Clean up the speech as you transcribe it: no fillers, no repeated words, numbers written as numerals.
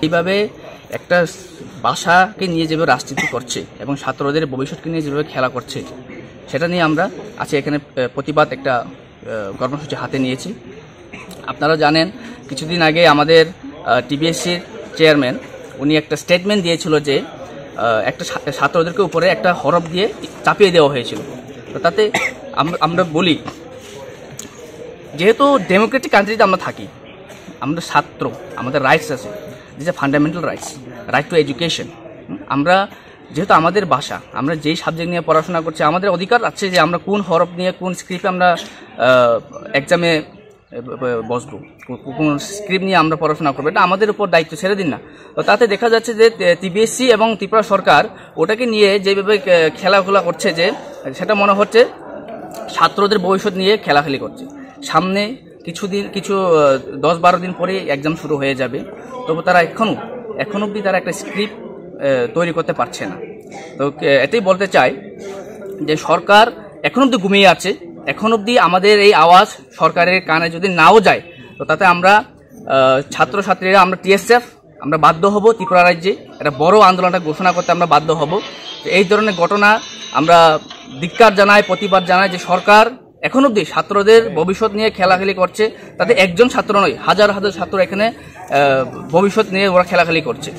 এইভাবে একটা ভাষাকে নিয়ে যেভাবে রাজনীতি করছে এবং ছাত্রদের ভবিষ্যৎকে নিয়ে যেভাবে খেলা করছে সেটা নিয়ে আমরা আজকে এখানে প্রতিবাদ একটা কর্মসূচি হাতে নিয়েছি। আপনারা জানেন কিছুদিন আগে আমাদের টিবিএসসির চেয়ারম্যান উনি একটা স্টেটমেন্ট দিয়েছিল যে একটা ছাত্রদেরকে উপরে একটা হরফ দিয়ে চাপিয়ে দেওয়া হয়েছিল। তো তাতে আমরা বলি যেহেতু ডেমোক্রেটিক কান্ট্রিতে আমরা থাকি, আমরা ছাত্র, আমাদের রাইটস আছে, যে ফান্ডামেন্টাল রাইট টু এডুকেশন। আমরা যেহেতু আমাদের ভাষা, আমরা যেই সাবজেক্ট নিয়ে পড়াশোনা করছি, আমাদের অধিকার আছে যে আমরা কোন হরফ নিয়ে কোন স্ক্রিপ্টে আমরা এক্সামে বসবো, কোন স্ক্রিপ্ট নিয়ে আমরা পড়াশোনা করবো, এটা আমাদের উপর দায়িত্ব, ছেড়ে দিন না। তো তাতে দেখা যাচ্ছে যে টিবিএসসি এবং ত্রিপুরা সরকার ওটাকে নিয়ে যেভাবে খেলাধুলা করছে, যে সেটা মনে হচ্ছে ছাত্রদের ভবিষ্যৎ নিয়ে খেলাখেলি করছে। সামনে কিছু 10-12 দিন পরে এক্সাম শুরু হয়ে যাবে, তবু তারা এখন অবধি তারা একটা স্ক্রিপ্ট তৈরি করতে পারছে না। তো এটাই বলতে চাই যে সরকার এখন অবধি ঘুমিয়ে আছে। এখন অবধি আমাদের এই আওয়াজ সরকারের কানে যদি নাও যায়, তো তাতে আমরা ছাত্রছাত্রীরা, আমরা টিএসএফ, আমরা বাধ্য হব ত্রিপুরা রাজ্যে একটা বড় আন্দোলনটা ঘোষণা করতে আমরা বাধ্য হব। এই ধরনের ঘটনা আমরা ধিক্কার জানাই, প্রতিবাদ জানাই যে সরকার এখন অবধি ছাত্রদের ভবিষ্যৎ নিয়ে খেলাখেলি করছে। তাতে একজন ছাত্র নয়, হাজার হাজার ছাত্র এখানে ভবিষ্যৎ নিয়ে ওরা খেলাখেলি করছে।